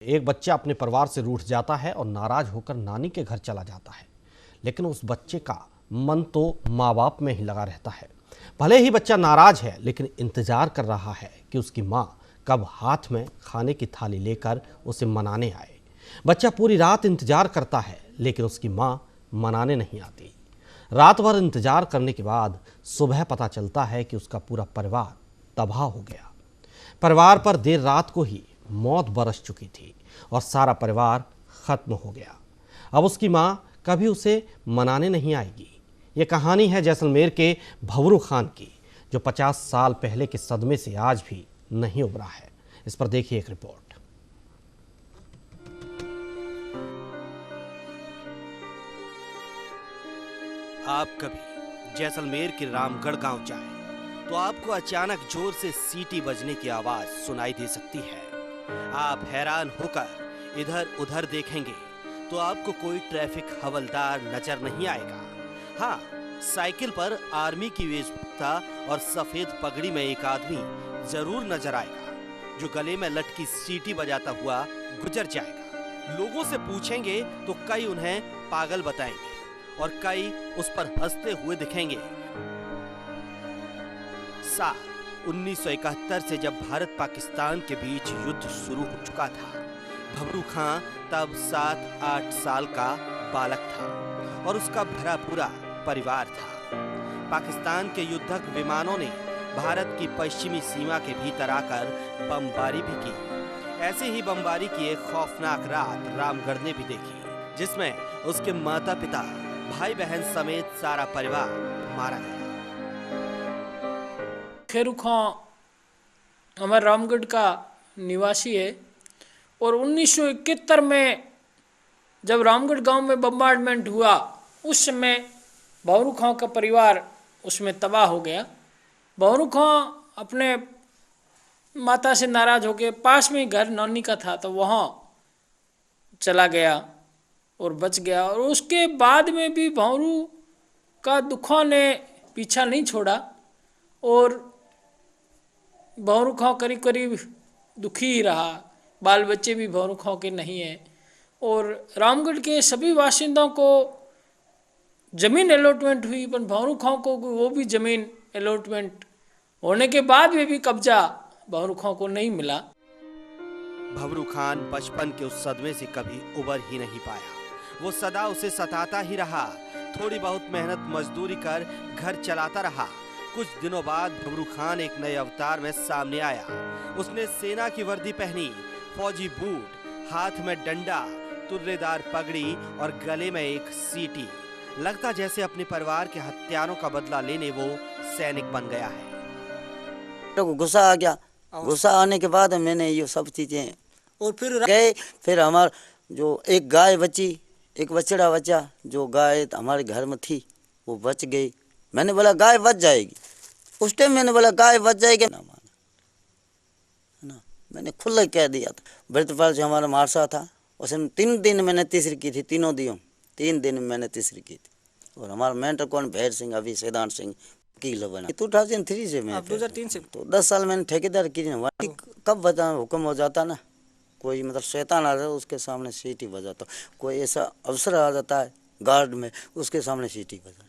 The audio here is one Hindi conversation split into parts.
एक बच्चा अपने परिवार से रूठ जाता है और नाराज होकर नानी के घर चला जाता है, लेकिन उस बच्चे का मन तो माँ बाप में ही लगा रहता है। भले ही बच्चा नाराज है, लेकिन इंतजार कर रहा है कि उसकी माँ कब हाथ में खाने की थाली लेकर उसे मनाने आए। बच्चा पूरी रात इंतजार करता है, लेकिन उसकी माँ मनाने नहीं आती। रात भर इंतजार करने के बाद सुबह पता चलता है कि उसका पूरा परिवार तबाह हो गया। परिवार पर देर रात को ही मौत बरस चुकी थी और सारा परिवार खत्म हो गया। अब उसकी माँ कभी उसे मनाने नहीं आएगी। ये कहानी है जैसलमेर के भवरू खान की, जो 50 साल पहले के सदमे से आज भी नहीं उबरा है। इस पर देखिए एक रिपोर्ट। आप कभी जैसलमेर के रामगढ़ गांव जाएं, तो आपको अचानक जोर से सीटी बजने की आवाज सुनाई दे सकती है। आप हैरान होकर इधर उधर देखेंगे तो आपको कोई ट्रैफिक हवलदार नजर नहीं आएगा। हाँ, साइकिल पर आर्मी की वेशभूषा और सफेद पगड़ी में एक आदमी जरूर नजर आएगा, जो गले में लटकी सीटी बजाता हुआ गुजर जाएगा। लोगों से पूछेंगे तो कई उन्हें पागल बताएंगे और कई उस पर हंसते हुए दिखेंगे। साल 1971 से जब भारत पाकिस्तान के बीच युद्ध शुरू हो चुका था, भवरू खां तब 7-8 साल का बालक था और उसका भरा पूरा परिवार था। पाकिस्तान के युद्धक विमानों ने भारत की पश्चिमी सीमा के भीतर आकर बमबारी भी की। ऐसे ही बमबारी की एक खौफनाक रात रामगढ़ ने भी देखी, जिसमें उसके माता पिता, भाई बहन समेत सारा परिवार मारा गया। खेरू खां हमारे रामगढ़ का निवासी है और 1971 में जब रामगढ़ गांव में बम्बार्डमेंट हुआ, उस समय भवरू खां का परिवार उसमें तबाह हो गया। भवरू खां अपने माता से नाराज होकर पास में ही घर नानी का था तो वहाँ चला गया और बच गया। और उसके बाद में भी भवरू का दुखों ने पीछा नहीं छोड़ा और भवरू खां करीब करीब दुखी ही रहा। बाल बच्चे भी भवरू खां के नहीं हैं और रामगढ़ के सभी बाशिंदों को जमीन अलॉटमेंट हुई, पर भवरू खां को वो भी जमीन अलॉटमेंट होने के बाद में भी कब्जा भवरू खां को नहीं मिला। भवरू खान बचपन के उस सदमे से कभी उबर ही नहीं पाया। वो सदा उसे सताता ही रहा। थोड़ी बहुत मेहनत मजदूरी कर घर चलाता रहा। कुछ दिनों बाद भवरू खान एक नए अवतार में सामने आया। उसने सेना की वर्दी पहनी, फौजी बूट, हाथ में डंडा, तुर्रेदार पगड़ी और गले में एक सीटी। लगता जैसे अपने परिवार के हत्यारों का बदला लेने वो सैनिक बन गया है। तो गुस्सा आ गया। गुस्सा आने के बाद मैंने ये सब चीजें और फिर गए। फिर हमार जो एक गाय बची, एक बछड़ा बचा, जो गाय हमारे घर में थी वो बच गई। मैंने बोला गाय बच जाएगी, उस टाइम मैंने बोला गाय बच जाएगी ना, माना ना, मैंने खुला कह दिया था। वृतपाल से हमारा मारसा था, उसने 3 दिन मैंने तीसरी की थी, 3 दिन मैंने तीसरी की थी। और हमारा मेंटर कौन, भैर सिंह, अभी सैदान सिंह वकील बना 2003 से। मैं 2003 से तो 10 साल मैंने ठेकेदार की। कब बता हुक्म हो जाता ना, कोई मतलब शैतान आ जाता उसके सामने सीटी बजाता, कोई ऐसा अवसर आ जाता है गार्ड में, उसके सामने सीटी बजा जाता।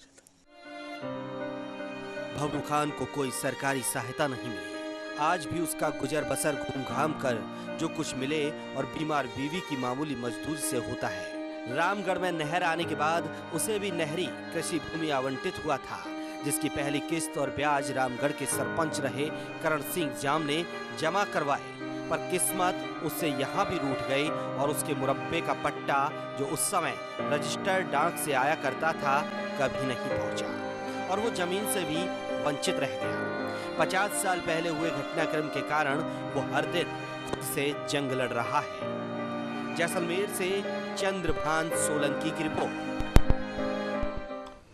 भवरू खान को कोई सरकारी सहायता नहीं मिली। आज भी उसका गुजर बसर घूम घाम कर जो कुछ मिले और बीमार बीवी की मामूली मजदूरी से होता है। रामगढ़ में नहर आने के बाद उसे भी नहरी कृषि भूमि आवंटित हुआ था, जिसकी पहली किस्त और ब्याज रामगढ़ के सरपंच रहे करण सिंह जाम ने जमा करवाए। पर किस्मत उससे यहाँ भी रूठ गई और उसके मुरब्बे का पट्टा, जो उस समय रजिस्टर्ड डाक से आया करता था, कभी नहीं पहुँचा और वो जमीन से भी वंचित रह गया। 50 साल पहले हुए घटनाक्रम के कारण वो हर दिन खुद से जंग लड़ रहा है। जैसलमेर से चंद्रभान सोलंकी की रिपोर्ट।